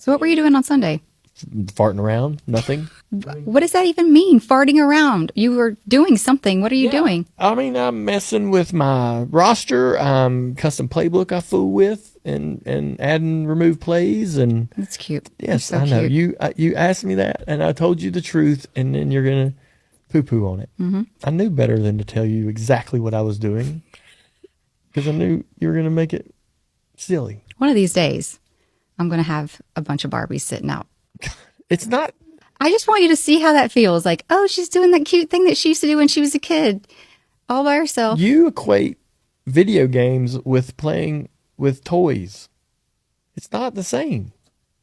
So what were you doing on Sunday? Farting around, nothing. What does that even mean? Farting around. You were doing something. What are you doing? I mean, I'm messing with my roster, custom playbook I fool with, and adding remove plays, and That's cute. yes, You're so I know cute. you asked me that, and I told you the truth, and then you're gonna poo poo on it. Mm-hmm. I knew better than to tell you exactly what I was doing because I knew you were gonna make it silly. One of these days, I'm going to have a bunch of Barbies sitting out. It's not. I just want you to see how that feels. Like, oh, she's doing that cute thing that she used to do when she was a kid, all by herself. You equate video games with playing with toys. It's not the same.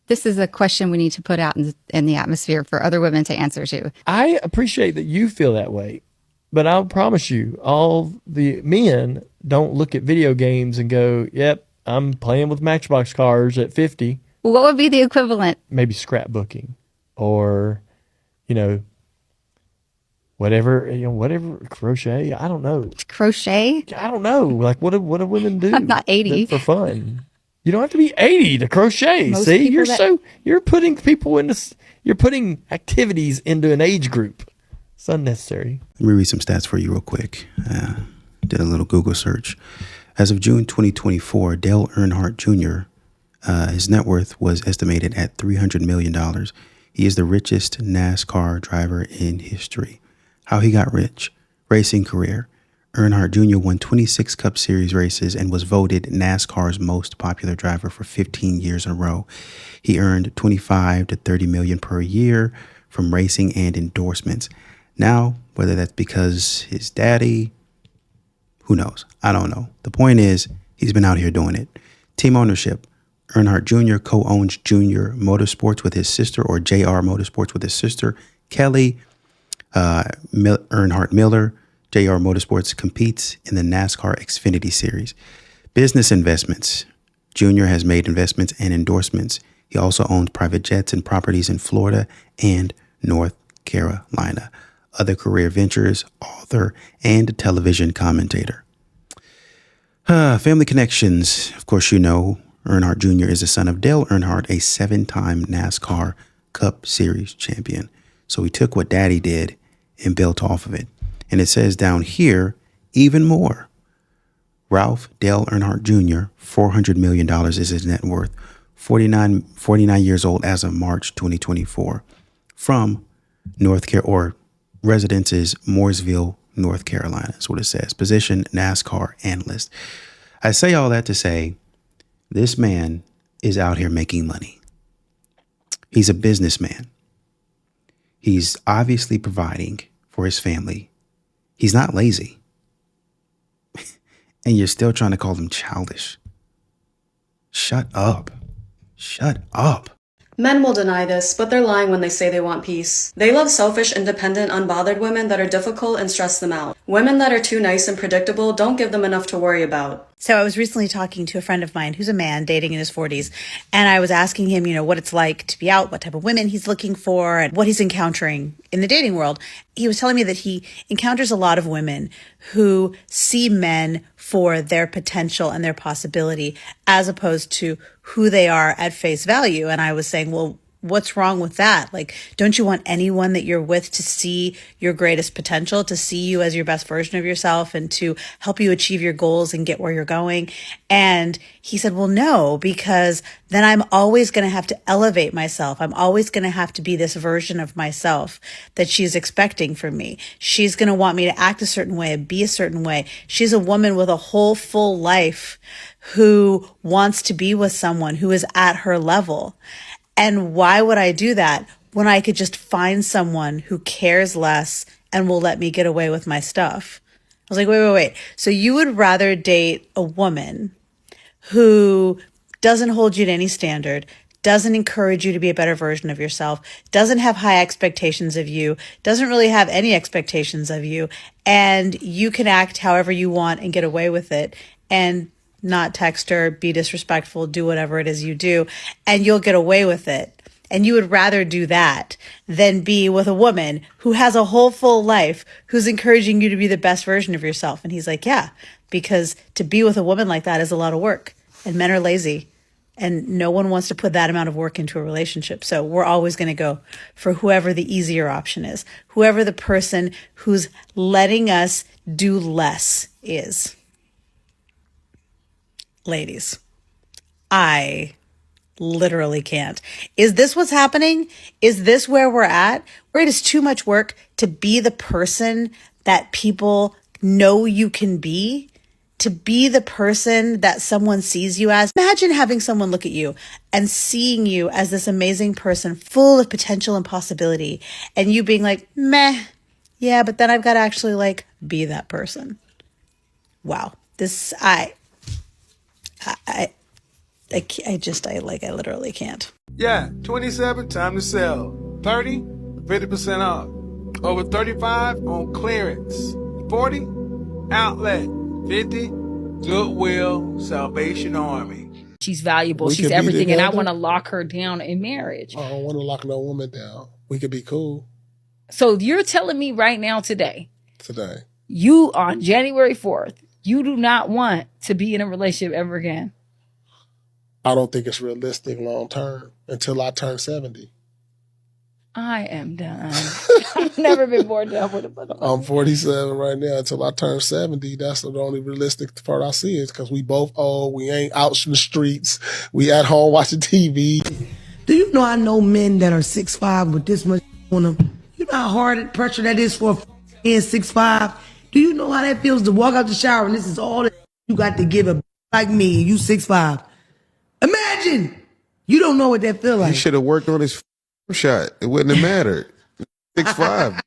This is a question we need to put out in the atmosphere for other women to answer to. I appreciate that you feel that way, but I'll promise you, all the men don't look at video games and go, yep, I'm playing with Matchbox cars at 50. What would be the equivalent? Maybe scrapbooking or, whatever, crochet. I don't know. Crochet? I don't know. Like, what do women do? I'm not 80. For fun. You don't have to be 80 to crochet. Most See, people you're putting people you're putting activities into an age group. It's unnecessary. Let me read some stats for you real quick. Did a little Google search. As of June 2024, Dale Earnhardt Jr., his net worth was estimated at $300 million. He is the richest NASCAR driver in history. How he got rich. Racing career. Earnhardt Jr. won 26 Cup Series races and was voted NASCAR's most popular driver for 15 years in a row. He earned $25 to $30 million per year from racing and endorsements. Now, whether that's because his daddy, who knows? I don't know. The point is, he's been out here doing it. Team ownership. Earnhardt Jr. co-owns Junior Motorsports with his sister, or JR Motorsports with his sister, Kelly Earnhardt Miller. JR Motorsports competes in the NASCAR Xfinity Series. Business investments. Junior has made investments and endorsements. He also owns private jets and properties in Florida and North Carolina. Other career ventures, author and television commentator. Family connections. Of course, Earnhardt Jr. is the son of Dale Earnhardt, a 7-time NASCAR Cup Series champion. So he took what daddy did and built off of it. And it says down here, even more. Ralph Dale Earnhardt Jr., $400 million is his net worth, 49 years old as of March 2024, from residence is Mooresville, North Carolina. That's what it says. Position, NASCAR analyst. I say all that to say, this man is out here making money. He's a businessman. He's obviously providing for his family. He's not lazy. And you're still trying to call him childish. Shut up. Shut up. Men will deny this, but they're lying when they say they want peace. They love selfish, independent, unbothered women that are difficult and stress them out. Women that are too nice and predictable don't give them enough to worry about. So I was recently talking to a friend of mine who's a man dating in his 40s, and I was asking him, what it's like to be out, what type of women he's looking for, and what he's encountering in the dating world. He was telling me that he encounters a lot of women who see men for their potential and their possibility as opposed to who they are at face value. And I was saying, well, what's wrong with that? Like, don't you want anyone that you're with to see your greatest potential, to see you as your best version of yourself and to help you achieve your goals and get where you're going? And he said, well, no, because then I'm always going to have to elevate myself. I'm always going to have to be this version of myself that she's expecting from me. She's going to want me to act a certain way, be a certain way. She's a woman with a whole full life who wants to be with someone who is at her level. And why would I do that when I could just find someone who cares less and will let me get away with my stuff? I was like, wait. So you would rather date a woman who doesn't hold you to any standard, doesn't encourage you to be a better version of yourself, doesn't have high expectations of you, doesn't really have any expectations of you, and you can act however you want and get away with it and not text her, be disrespectful, do whatever it is you do, and you'll get away with it. And you would rather do that than be with a woman who has a whole full life, who's encouraging you to be the best version of yourself. And he's like, yeah, because to be with a woman like that is a lot of work, and men are lazy. And no one wants to put that amount of work into a relationship. So we're always going to go for whoever the easier option is, whoever the person who's letting us do less is. Ladies, I literally can't. Is this what's happening? Is this where we're at? Where it is too much work to be the person that people know you can be? To be the person that someone sees you as. Imagine having someone look at you and seeing you as this amazing person full of potential and possibility, and you being like, meh, yeah, but then I've got to actually like be that person. Wow. This, I literally can't. Yeah, 27, time to sell. 30, 50% off. Over 35 on clearance. 40, outlet. 50, Goodwill, Salvation Army. She's valuable. We She's could be everything. And I together. want to lock her down in marriage. I don't want to lock no woman down. We could be cool So you're telling me right now today, today. you on January 4th, you do not want to be in a relationship ever again. I don't think it's realistic long term until I turn 70. I am done. I've never been more done with a motherfucker. I'm 47 right now. Until I turn 70, that's the only realistic part I see is because we both old. We ain't out in the streets. We at home watching TV. Do you know I know men that are 6'5" with this much on them? You know how hard pressure that is for a man 6'5"? Do you know how that feels to walk out the shower and this is all that you got to give a like me and you 6'5"? Imagine! You don't know what that feel like. He should have worked on his shot. It wouldn't have mattered. 6'5".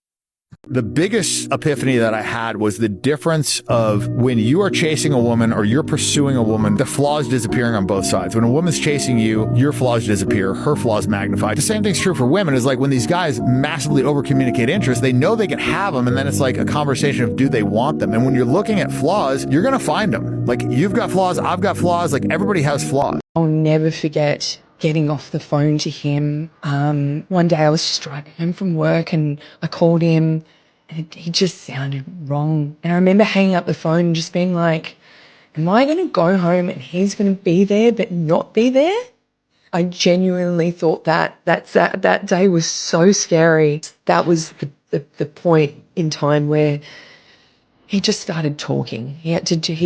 The biggest epiphany that I had was the difference of when you are chasing a woman or you're pursuing a woman, the flaws disappearing on both sides. When a woman's chasing you, your flaws disappear, her flaws magnify. The same thing's true for women. Is like when these guys massively over-communicate interest, they know they can have them, and then it's like a conversation of do they want them? And when you're looking at flaws, you're going to find them. Like, you've got flaws, I've got flaws, like everybody has flaws. I'll never forget getting off the phone to him. One day I was just driving home from work and I called him and he just sounded wrong. And I remember hanging up the phone and just being like, am I going to go home and he's going to be there but not be there? I genuinely thought that day was so scary. That was the point in time where he just started talking. He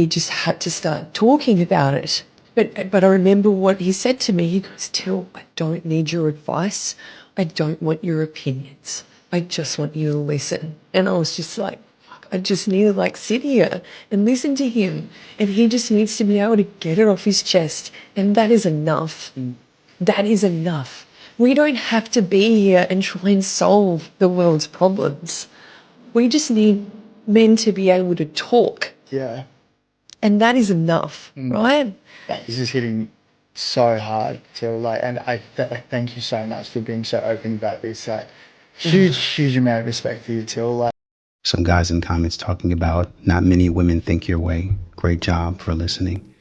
just had to start talking about it. But I remember what he said to me. He goes, Till, I don't need your advice. I don't want your opinions. I just want you to listen. And I was just like, fuck, I just need to like sit here and listen to him. And he just needs to be able to get it off his chest. And that is enough. That is enough. We don't have to be here and try and solve the world's problems. We just need men to be able to talk. Yeah. And that is enough, right? This is hitting so hard, Till. Like, and I thank you so much for being so open about this. Like, huge amount of respect for you, Till. Like, some guys in comments talking about not many women think your way. Great job for listening,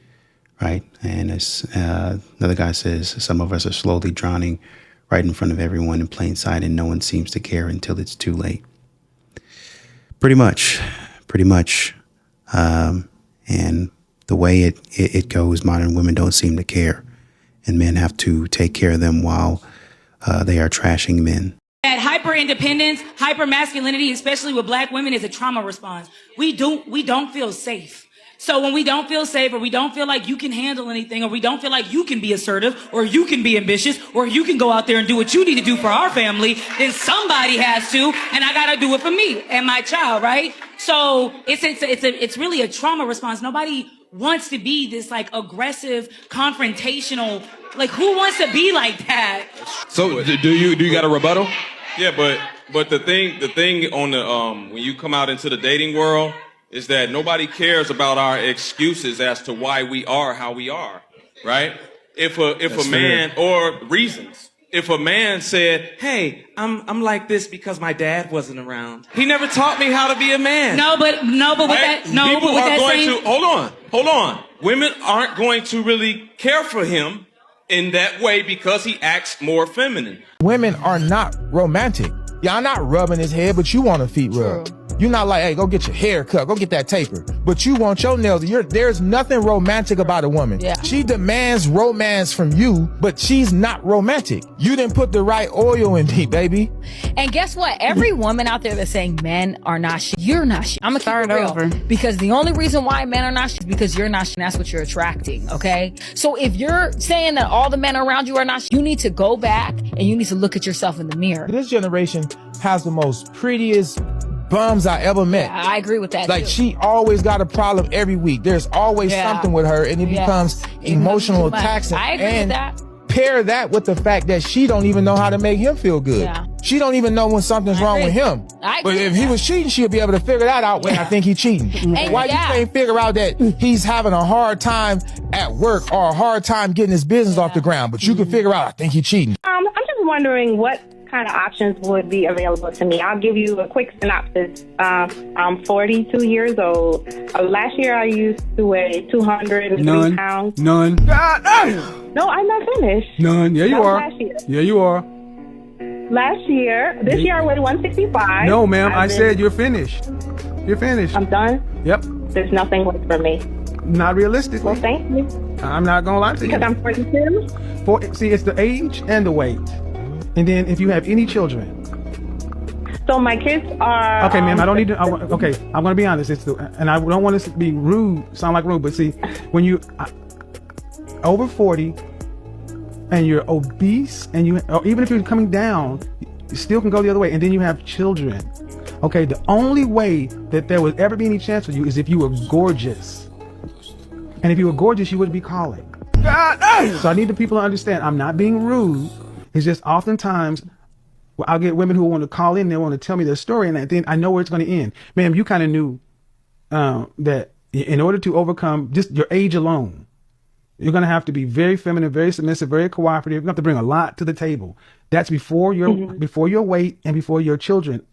right? And as another guy says, some of us are slowly drowning right in front of everyone in plain sight, and no one seems to care until it's too late. Pretty much. And the way it goes, modern women don't seem to care, and men have to take care of them while they are trashing men. That hyper independence, hyper masculinity, especially with black women, is a trauma response. We don't feel safe. So when we don't feel safe, or we don't feel like you can handle anything, or we don't feel like you can be assertive, or you can be ambitious, or you can go out there and do what you need to do for our family, then somebody has to, and I gotta do it for me and my child, right? So it's really a trauma response. Nobody wants to be this like aggressive, confrontational. Like, who wants to be like that? So do you got a rebuttal? Yeah, but the thing on the when you come out into the dating world is that nobody cares about our excuses as to why we are how we are, right? If a man, or reasons. If a man said, "Hey, I'm like this because my dad wasn't around. He never taught me how to be a man." Hold on. Women aren't going to really care for him in that way because he acts more feminine. Women are not romantic. Y'all not rubbing his head, but you want a feet rub. You're not like, hey, go get your hair cut, go get that taper. But you want your nails. There's nothing romantic about a woman. Yeah. She demands romance from you, but she's not romantic. You didn't put the right oil in me, baby. And guess what? Every woman out there that's saying men are not shit, you're not shit. I'm gonna keep it real. Over. Because the only reason why men are not shit is because you're not shit, and that's what you're attracting, okay? So if you're saying that all the men around you are not shit, you need to go back and you need to look at yourself in the mirror. This generation has the most prettiest bums I ever met. Yeah, I agree with that. Like too. she always got a problem every week. There's always something with her, and it becomes emotional attacks. I agree and with that. pair that with the fact that she don't even know how to make him feel good. Yeah. She don't even know when something's wrong with him. I But agree if with he was cheating, she'll be able to figure that out when I think he's cheating. And Why you can't figure out that he's having a hard time at work or a hard time getting his business off the ground, but you can figure out I think he's cheating. I'm just wondering what kind of options would be available to me. I'll give you a quick synopsis. I'm 42 years old. Last year I used to weigh 203 pounds. None. No, I'm not finished. None. Yeah, you That was are. last year. Yeah, you are. This year I weighed 165. No, ma'am. I said you're finished. You're finished. I'm done? Yep. There's nothing left for me. Not realistically. Well, thank you. I'm not gonna lie to you. Because I'm 42? See, it's the age and the weight. And then if you have any children. So my kids are... Okay, ma'am, I don't need to... okay, I'm going to be honest. And I don't want to be rude, sound like rude, but see, when you over 40 and you're obese, and or even if you're coming down, you still can go the other way, and then you have children. Okay, the only way that there would ever be any chance for you is if you were gorgeous. And if you were gorgeous, you wouldn't be calling. So I need the people to understand, I'm not being rude. It's just oftentimes I'll get women who want to call in, they want to tell me their story, and then I know where it's going to end. Ma'am, you kind of knew that in order to overcome just your age alone, you're going to have to be very feminine, very submissive, very cooperative. You're going to have to bring a lot to the table. That's before your weight and before your children.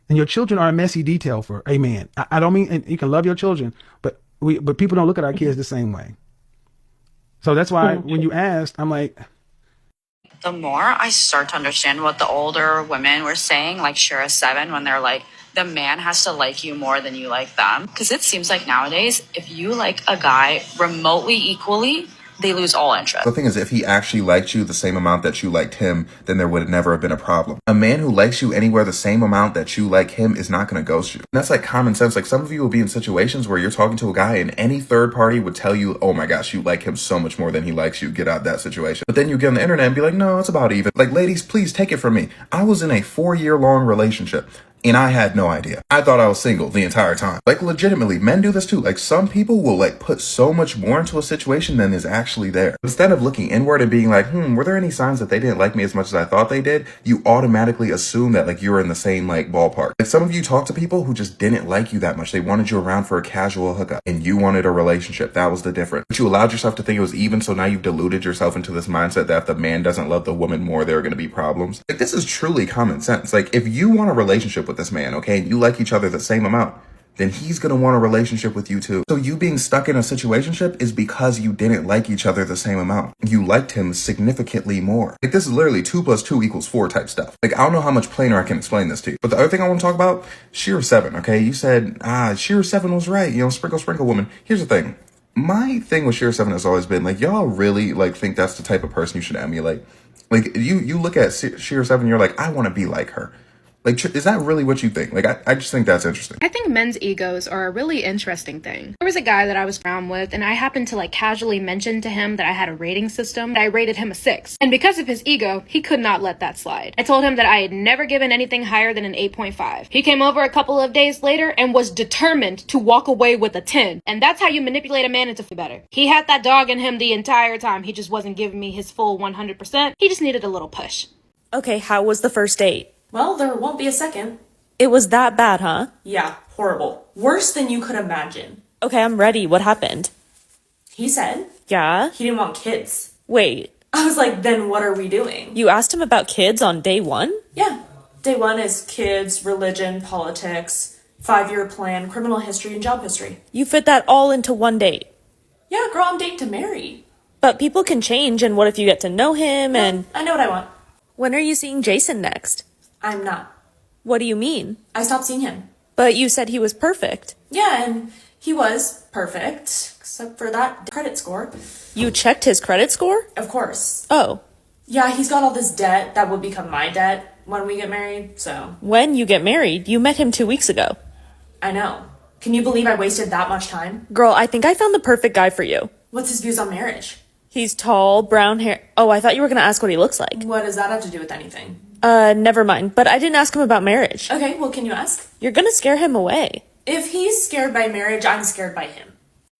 And your children are a messy detail for a man. I don't mean, and you can love your children, but people don't look at our kids the same way. So that's why when you asked, I'm like... The more I start to understand what the older women were saying, like Shira 7, when they're like, the man has to like you more than you like them. Because it seems like nowadays, if you like a guy remotely equally, they lose all interest. The thing is, if he actually liked you the same amount that you liked him, then there would never have been a problem. A man who likes you anywhere the same amount that you like him is not going to ghost you. And that's like common sense. Like some of you will be in situations where you're talking to a guy and any third party would tell you, oh my gosh, you like him so much more than he likes you. Get out of that situation. But then you get on the internet and be like, no, it's about even. Like, ladies, please take it from me. I was in a 4-year-long relationship. And I had no idea. I thought I was single the entire time. Like legitimately, men do this too. Like some people will like put so much more into a situation than is actually there. Instead of looking inward and being like, were there any signs that they didn't like me as much as I thought they did? You automatically assume that like you're in the same like ballpark. Like some of you talk to people who just didn't like you that much. They wanted you around for a casual hookup and you wanted a relationship. That was the difference. But you allowed yourself to think it was even. So now you've deluded yourself into this mindset that if the man doesn't love the woman more, there are going to be problems. Like this is truly common sense. Like if you want a relationship with this man, okay, and you like each other the same amount, then he's going to want a relationship with you too. So you being stuck in a situationship is because you didn't like each other the same amount. You liked him significantly more. Like this is literally 2 + 2 = 4 type stuff. Like I don't know how much plainer I can explain this to you. But the other thing I want to talk about, Shira 7, okay? You said, Shira 7 was right. You know, sprinkle woman. Here's the thing. My thing with Shira 7 has always been like, y'all really like think that's the type of person you should emulate. Like you look at Shira 7, you're like, I want to be like her. Like, is that really what you think? Like, I just think that's interesting. I think men's egos are a really interesting thing. There was a guy that I was around with, and I happened to like casually mention to him that I had a rating system. I rated him a 6. And because of his ego, he could not let that slide. I told him that I had never given anything higher than an 8.5. He came over a couple of days later and was determined to walk away with a 10. And that's how you manipulate a man into feeling better. He had that dog in him the entire time. He just wasn't giving me his full 100%. He just needed a little push. Okay, how was the first date? Well, there won't be a second. It was that bad, huh? Yeah, horrible. Worse than you could imagine. Okay, I'm ready. What happened? He said Yeah? he didn't want kids. Wait, I was like, then what are we doing? you asked him about kids on day 1? Yeah. Day 1 is kids, religion, politics, 5-year plan, criminal history, and job history. You fit that all into one date. Yeah, girl, I'm dating to marry. But people can change, and what if you get to know him and... I know what I want. When are you seeing Jason next? I'm not. What do you mean? I stopped seeing him. But you said he was perfect. Yeah, and he was perfect, except for that credit score. You checked his credit score? Of course. Oh. Yeah, he's got all this debt that will become my debt when we get married, so. When you get married, you met him 2 weeks ago. I know. Can you believe I wasted that much time? Girl, I think I found the perfect guy for you. What's his views on marriage? He's tall, brown hair. Oh, I thought you were gonna ask what he looks like. What does that have to do with anything? Never mind. But I didn't ask him about marriage. Okay, well, can you ask? You're gonna scare him away. If he's scared by marriage, I'm scared by him.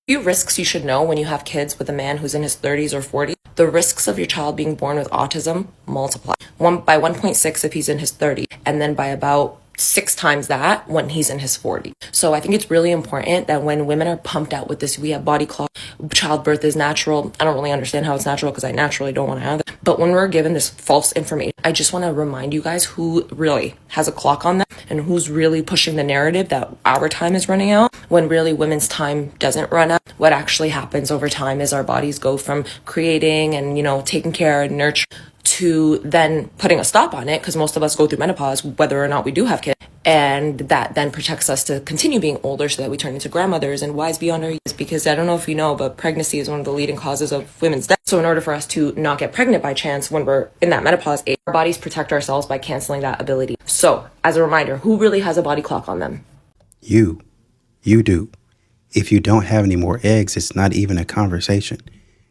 Few risks you should know when you have kids with a man who's in his 30s or 40s. The risks of your child being born with autism multiply. By 1.6 if he's in his 30s, and then by about 6 times that when he's in his 40s. So I think it's really important that when women are pumped out with this, we have body clock, childbirth is natural. I don't really understand how it's natural because I naturally don't want to have it. But when we're given this false information, I just want to remind you guys who really has a clock on that and who's really pushing the narrative that our time is running out when really women's time doesn't run out. What actually happens over time is our bodies go from creating and, taking care and nurture to then putting a stop on it, because most of us go through menopause whether or not we do have kids, and that then protects us to continue being older so that we turn into grandmothers and wise beyond our years. Because I don't know if you know, but pregnancy is one of the leading causes of women's death. So in order for us to not get pregnant by chance when we're in that menopause age, our bodies protect ourselves by canceling that ability. So as a reminder, who really has a body clock on them? You do. If you don't have any more eggs, it's not even a conversation.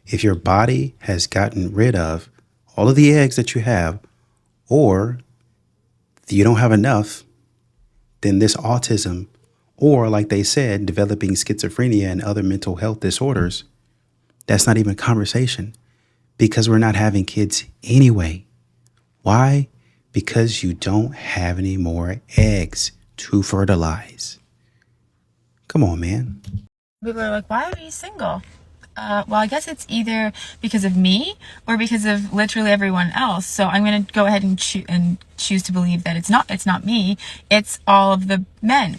If your body has gotten rid of all of the eggs that you have, or you don't have enough, then this autism, or like they said, developing schizophrenia and other mental health disorders, that's not even a conversation, because we're not having kids anyway. Why? Because you don't have any more eggs to fertilize. Come on, man. People are like, why are you single? Well, I guess it's either because of me or because of literally everyone else. So I'm going to go ahead and choose to believe that it's not me. It's all of the men.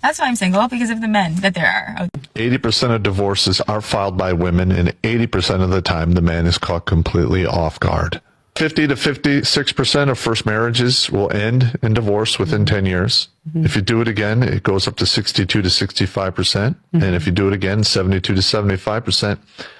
That's why I'm single, because of the men that there are. 80% of divorces are filed by women, and 80% of the time the man is caught completely off guard. 50 to 56% of first marriages will end in divorce within 10 years. If you do it again, it goes up to 62 to 65%. And if you do it again, 72 to 75%.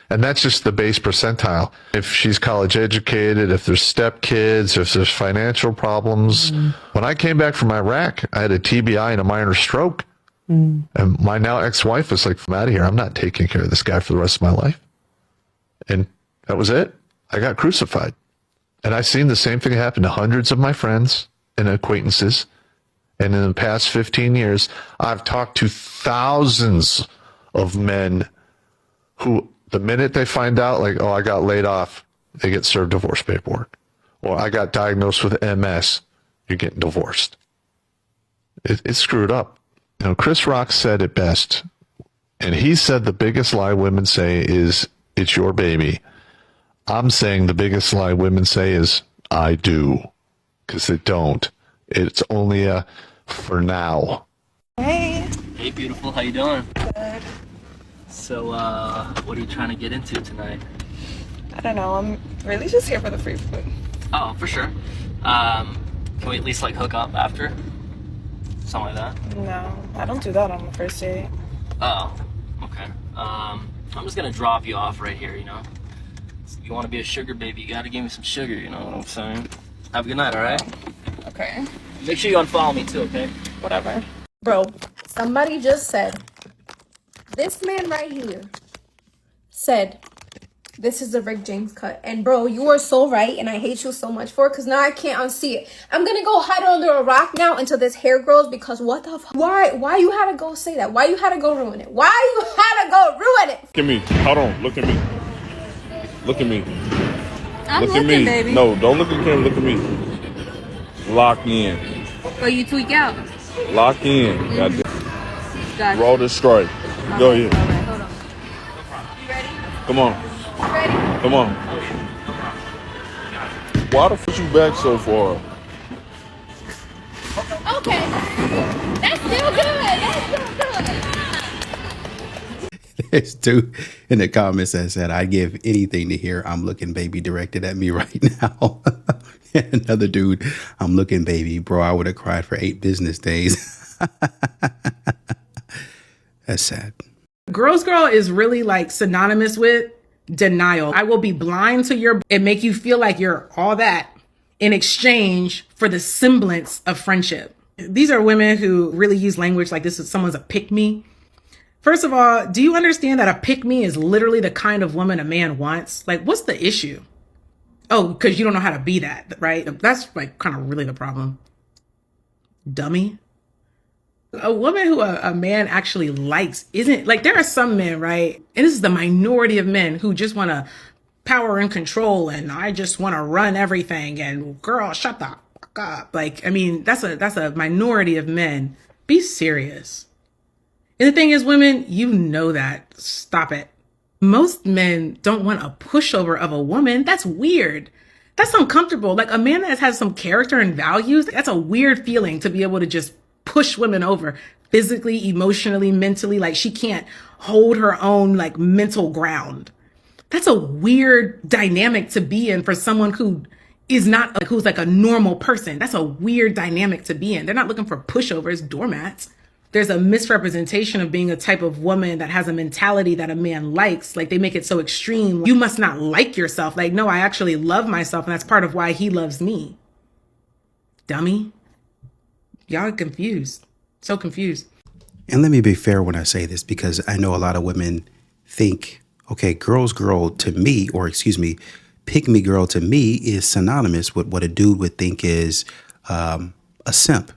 And that's just the base percentile. If she's college educated, if there's stepkids, if there's financial problems. When I came back from Iraq, I had a TBI and a minor stroke. And my now ex-wife was like, I'm out of here. I'm not taking care of this guy for the rest of my life. And that was it. I got crucified. And I've seen the same thing happen to hundreds of my friends and acquaintances. And in the past 15 years, I've talked to thousands of men who, the minute they find out, like, oh, I got laid off, they get served divorce paperwork. Or I got diagnosed with MS, you're getting divorced. It's screwed up. Chris Rock said it best. And he said the biggest lie women say is, it's your baby. I'm saying the biggest lie women say is, I do. Because they don't. It's only a for now. Hey. Hey, beautiful. How you doing? Good. So, what are you trying to get into tonight? I don't know. I'm really just here for the free food. Oh, for sure. Can we at least, hook up after? Something like that? No, I don't do that on the first date. Oh, okay. I'm just gonna drop you off right here, If you want to be a sugar baby, you gotta give me some sugar, you know what I'm saying? Have a good night, alright? Okay. Make sure you unfollow me too, okay? Whatever. Bro, somebody just said, this man right here said, this is the Rick James cut. And bro, you are so right, and I hate you so much for it, because now I can't unsee it. I'm gonna go hide under a rock now until this hair grows, because what the fuck? Why you had to go say that? Why you had to go ruin it? Why you had to go ruin it? Look at me. Hold on. Look at me. Look at me. I'm look at looking, me. baby. No, don't look at the camera. Look at me. Lock in. Oh, you tweak out. Lock in. Got Roll the strike. Go ahead. All right, hold on. You ready? Come on. You ready? Come on. Why the fuck you back so far? Okay. That's still good. That's still good. There's two in the comments that said, I'd give anything to hear I'm looking baby directed at me right now. And another dude, I'm looking baby. Bro, I would have cried for 8 business days. That's sad. Girls Girl is really like synonymous with denial. I will be blind to your and make you feel like you're all that in exchange for the semblance of friendship. These are women who really use language like this is someone's a pick-me. First of all, do you understand that a pick-me is literally the kind of woman a man wants? Like, what's the issue? Oh, because you don't know how to be that, right? That's like kind of really the problem. Dummy. A woman who a man actually likes isn't like, there are some men, right? And this is the minority of men who just want to power and control and I just want to run everything and girl, shut the fuck up. Like, I mean, that's a minority of men. Be serious. And the thing is, women, you know that. Stop it. Most men don't want a pushover of a woman. That's weird. That's uncomfortable. Like a man that has some character and values, that's a weird feeling to be able to just push women over physically, emotionally, mentally. Like she can't hold her own like mental ground. That's a weird dynamic to be in for someone who is not like, who's like a normal person. That's a weird dynamic to be in. They're not looking for pushovers, doormats. There's a misrepresentation of being a type of woman that has a mentality that a man likes. Like they make it so extreme. You must not like yourself. Like, no, I actually love myself. And that's part of why he loves me. Dummy. Y'all are confused. So confused. And let me be fair when I say this, because I know a lot of women think, okay, girls girl to me, or excuse me, pick me girl to me is synonymous with what a dude would think is a simp.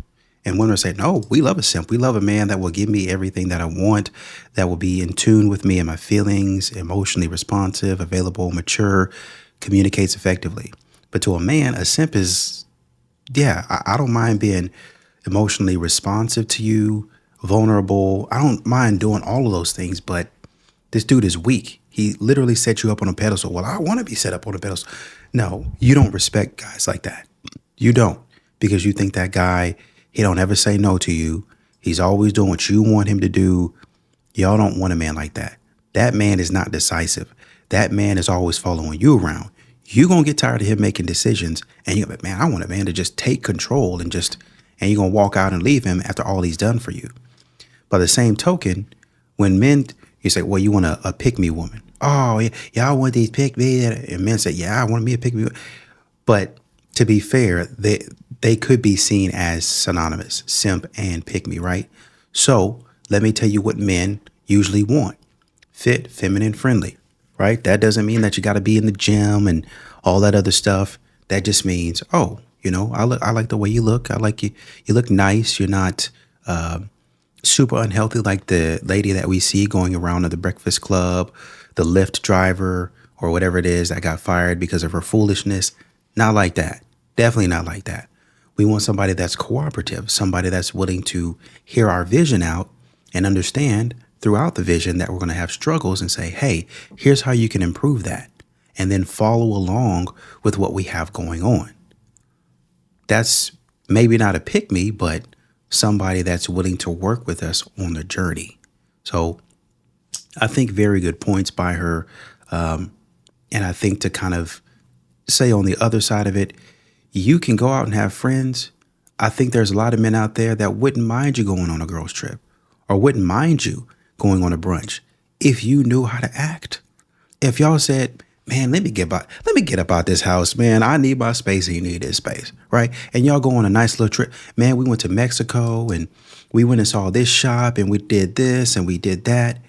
And women say, no, we love a simp. We love a man that will give me everything that I want, that will be in tune with me and my feelings, emotionally responsive, available, mature, communicates effectively. But to a man, a simp is, yeah, I don't mind being emotionally responsive to you, vulnerable. I don't mind doing all of those things, but this dude is weak. He literally set you up on a pedestal. Well, I want to be set up on a pedestal. No, you don't respect guys like that. You don't, because you think that guy, he don't ever say no to you. He's always doing what you want him to do. Y'all don't want a man like that. That man is not decisive. That man is always following you around. You're going to get tired of him making decisions. And you're like, man, I want a man to just take control and you're going to walk out and leave him after all he's done for you. By the same token, when men, you say, well, you want a pick-me woman. Oh, yeah, y'all want these pick-me. And men say, yeah, I want me a pick-me. But to be fair, they could be seen as synonymous, simp and pick-me, right? So let me tell you what men usually want. Fit, feminine, friendly, right? That doesn't mean that you got to be in the gym and all that other stuff. That just means, oh, you know, I like the way you look. I like you. You look nice. You're not super unhealthy like the lady that we see going around at the Breakfast Club, the Lyft driver or whatever it is that got fired because of her foolishness. Not like that. Definitely not like that. We want somebody that's cooperative, somebody that's willing to hear our vision out and understand throughout the vision that we're going to have struggles and say, hey, here's how you can improve that. And then follow along with what we have going on. That's maybe not a pick-me, but somebody that's willing to work with us on the journey. So I think very good points by her. And I think to kind of say on the other side of it, you can go out and have friends. I think there's a lot of men out there that wouldn't mind you going on a girls trip or wouldn't mind you going on a brunch if you knew how to act. If y'all said, man, let me get up out this house, man. I need my space and you need this space, right? And y'all go on a nice little trip. Man, we went to Mexico and we went and saw this shop and we did this and we did that.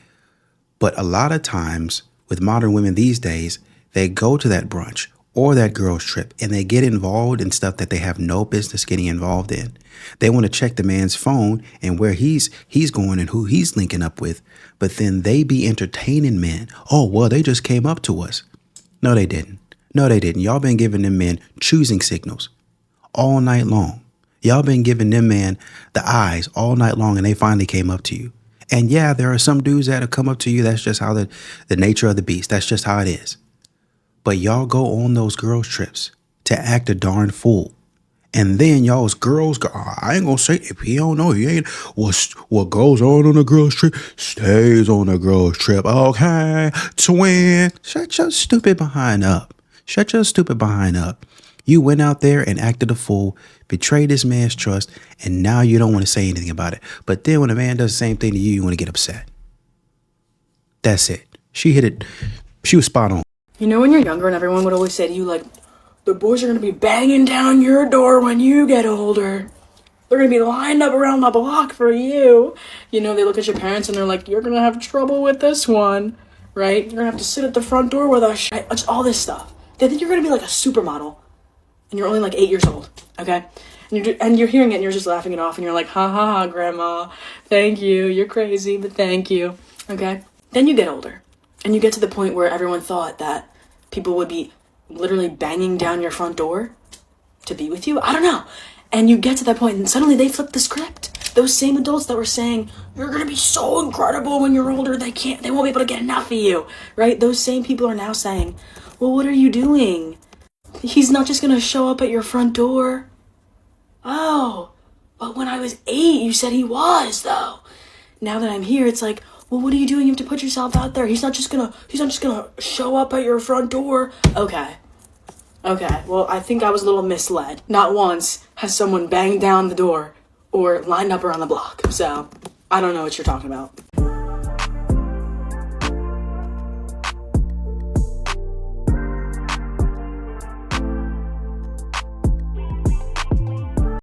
But a lot of times with modern women these days, they go to that brunch or that girls trip and they get involved in stuff that they have no business getting involved in. They want to check the man's phone and where he's going and who he's linking up with. But then they be entertaining men. Oh, well, they just came up to us. No, they didn't. No, they didn't. Y'all been giving them men choosing signals all night long. Y'all been giving them men the eyes all night long and they finally came up to you. And yeah, there are some dudes that have come up to you. That's just how the nature of the beast. That's just how it is. But y'all go on those girls trips to act a darn fool. And then y'all's girls go, I ain't gonna say if he don't know, he ain't. What goes on a girls trip stays on a girls trip. Okay, twin. Shut your stupid behind up. Shut your stupid behind up. You went out there and acted a fool, betrayed this man's trust, and now you don't want to say anything about it. But then when a man does the same thing to you, you want to get upset. That's it. She hit it. She was spot on. You know when you're younger and everyone would always say to you, like, the boys are going to be banging down your door when you get older. They're going to be lined up around the block for you. You know, they look at your parents and they're like, you're going to have trouble with this one, right? You're going to have to sit at the front door with us. Right? It's all this stuff. They think you're going to be like a supermodel. And you're only like 8 years old, okay? And you're hearing it and you're just laughing it off and you're like, ha ha ha, grandma, thank you, you're crazy, but thank you, okay? Then you get older and you get to the point where everyone thought that people would be literally banging down your front door to be with you. I don't know. And you get to that point and suddenly they flip the script. Those same adults that were saying, you're going to be so incredible when you're older, they won't be able to get enough of you, right? Those same people are now saying, well, what are you doing? He's not just going to show up at your front door. Oh, but when I was 8, you said he was, though. Now that I'm here, it's like, well, what are you doing? You have to put yourself out there. He's not just gonna show up at your front door. Okay. Well, I think I was a little misled. Not once has someone banged down the door or lined up around the block. So, I don't know what you're talking about.